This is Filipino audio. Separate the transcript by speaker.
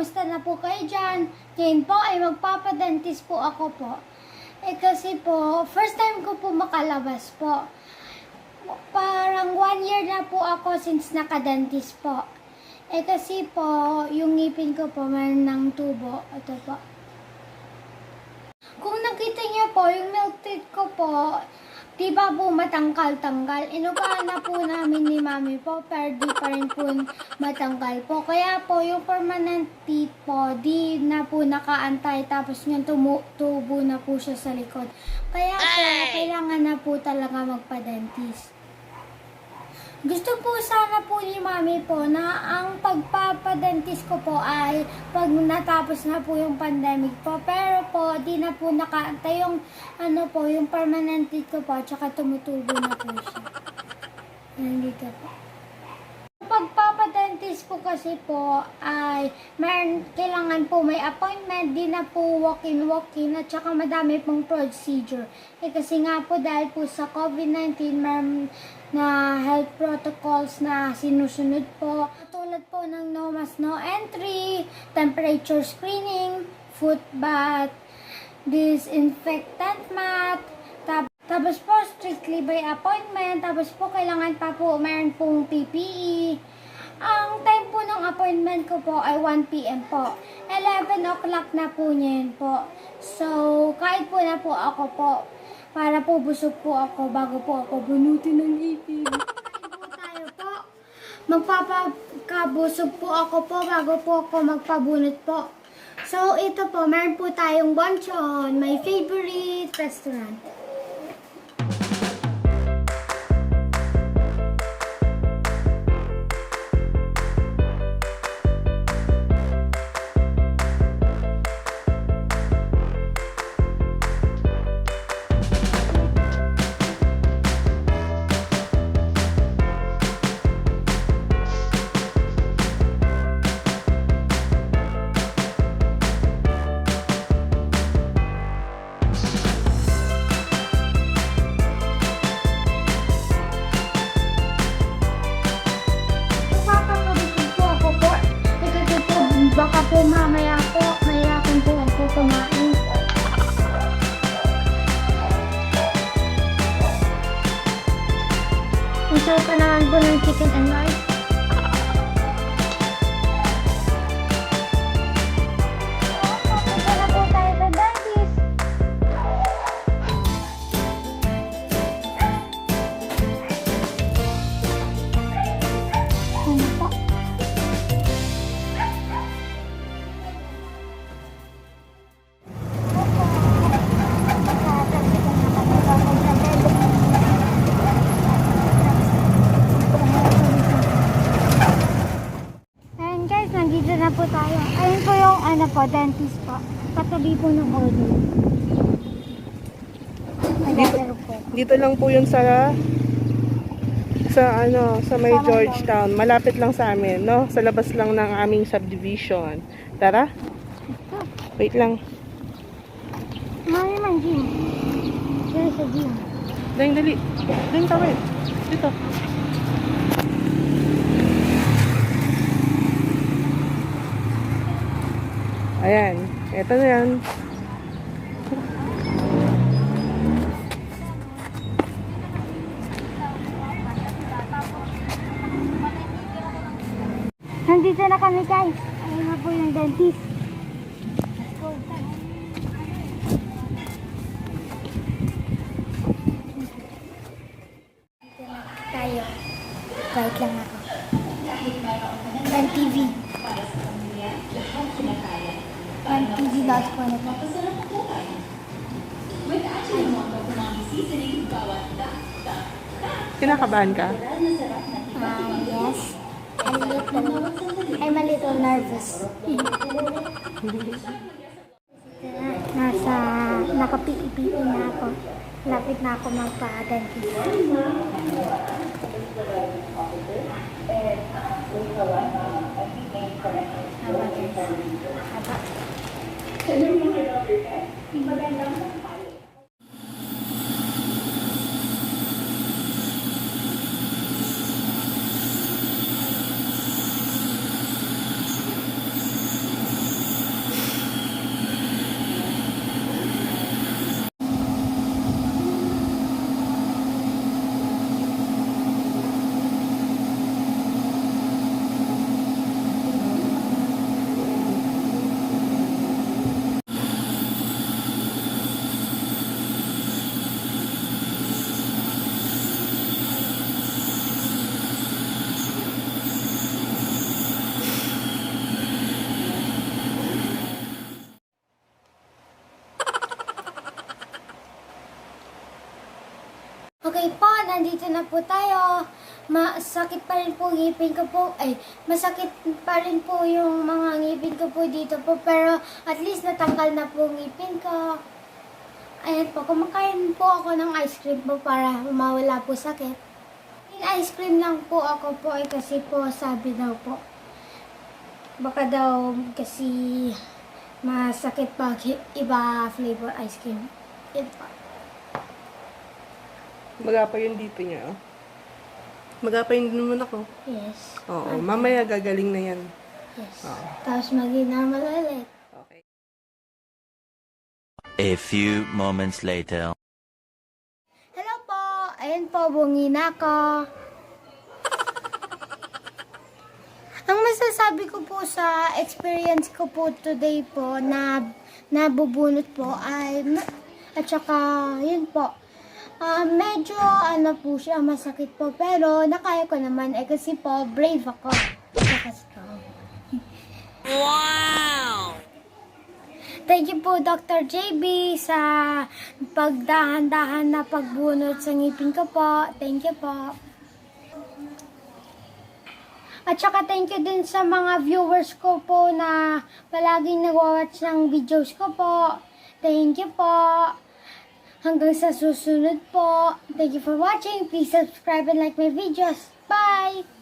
Speaker 1: kamusta na po kayo dyan? Ngayon po ay magpapadentist po ako po. Kasi po, first time ko po makalabas po. Parang 1 year na po ako since nakadentist po. Kasi po, yung ngipin ko po mayroon ng tubo. Ito po. Kung nakita niyo po, yung milk teeth ko po, di ba po matangkal-tanggal? Inupahan na po namin ni mami po, pero di pa rin po matanggal po. Kaya po, yung permanent teeth po, di na po nakaantay. Tapos yung tubo na po siya sa likod. Kaya po, kailangan na po talaga magpa-dentist. Gusto po sana po ni mami po na ang pagpapadentist ko po ay pag natapos na po yung pandemic po. Pero po, di na po nakaantay yung yung permanent teeth ko po at saka tumutubo na po siya. Nandito po. Pagpapadentist po kasi po ay kailangan po may appointment, di na po walk-in at saka madami pong procedure. Kasi nga po dahil po sa COVID-19 na health protocols na sinusunod po. Tulad po ng no mask, no entry, temperature screening, foot bath, disinfectant mat, tapos po strictly by appointment, tapos po kailangan pa po mayroon pong PPE. Ang time po ng appointment ko po ay 1 PM po. 11 o'clock na po niyan po. So, kahit po na po ako po. Para po busog po ako bago po ako bunutin ng ngipin. Kain po tayo po. Magpapakabusog po ako po bago po ako magpabunot po. So, ito po, meron po tayong Bonchon, my favorite restaurant. Baka po mamaya po, mahirapan po ako kumain. Ang sarap pa naman po ng chicken and rice. Punta na po tayo sa dentist. Ano po? Nandito na po tayo. Ayun po yung dentist po. Katabi po ng order.
Speaker 2: Dito lang po yun sa may Georgetown. Malapit lang sa amin, no? Sa labas lang ng aming subdivision. Tara? Wait lang.
Speaker 1: Mami man gym. Diyan sa gym.
Speaker 2: Dali. Dali kami. Dito. Ayan. Ito na yan.
Speaker 1: Nandito na kami guys. Ayun na po yung dentist. Dito na tayo. Kahit lang ako. One TV. One TV lahat po na po.
Speaker 2: Kinakabahan ka?
Speaker 1: Yes. I'm a little nervous. Naka-PEPE na ako. Lapit na ako magpa-dentist. Okay po, nandito na po tayo. Masakit pa rin po ngipin ko po. Ay, masakit pa rin po yung mga ngipin ko po dito po. Pero at least natanggal na po ngipin ko. Ayan po, kumakain po ako ng ice cream po para mawala po sakit. Yung ice cream lang po ako po ay kasi po sabi daw po. Baka daw kasi masakit pag iba flavor ice cream. Yan po.
Speaker 2: Magapa yung dito niya, oh. Magapa yung naman ako.
Speaker 1: Yes.
Speaker 2: Oo, mamaya gagaling na yan.
Speaker 1: Yes.
Speaker 2: Oo.
Speaker 1: Tapos maging normal ulit.
Speaker 2: Okay.
Speaker 3: A few moments later.
Speaker 1: Hello po! Ayan po, bungi na ako. Ang masasabi ko po sa experience ko po today po na nabubunot po ay at saka yun po. Medyo ano po siya, masakit po pero nakaya ko naman kasi po brave ako. Saka strong.
Speaker 3: Wow!
Speaker 1: Thank you po Dr. JB sa pagdahan-dahan na pagbunot sa ngipin ko po. Thank you po. At saka thank you din sa mga viewers ko po na palaging nag-watch ng videos ko po. Thank you po. Hanggang sa susunod po. Thank you for watching. Please subscribe and like my videos. Bye!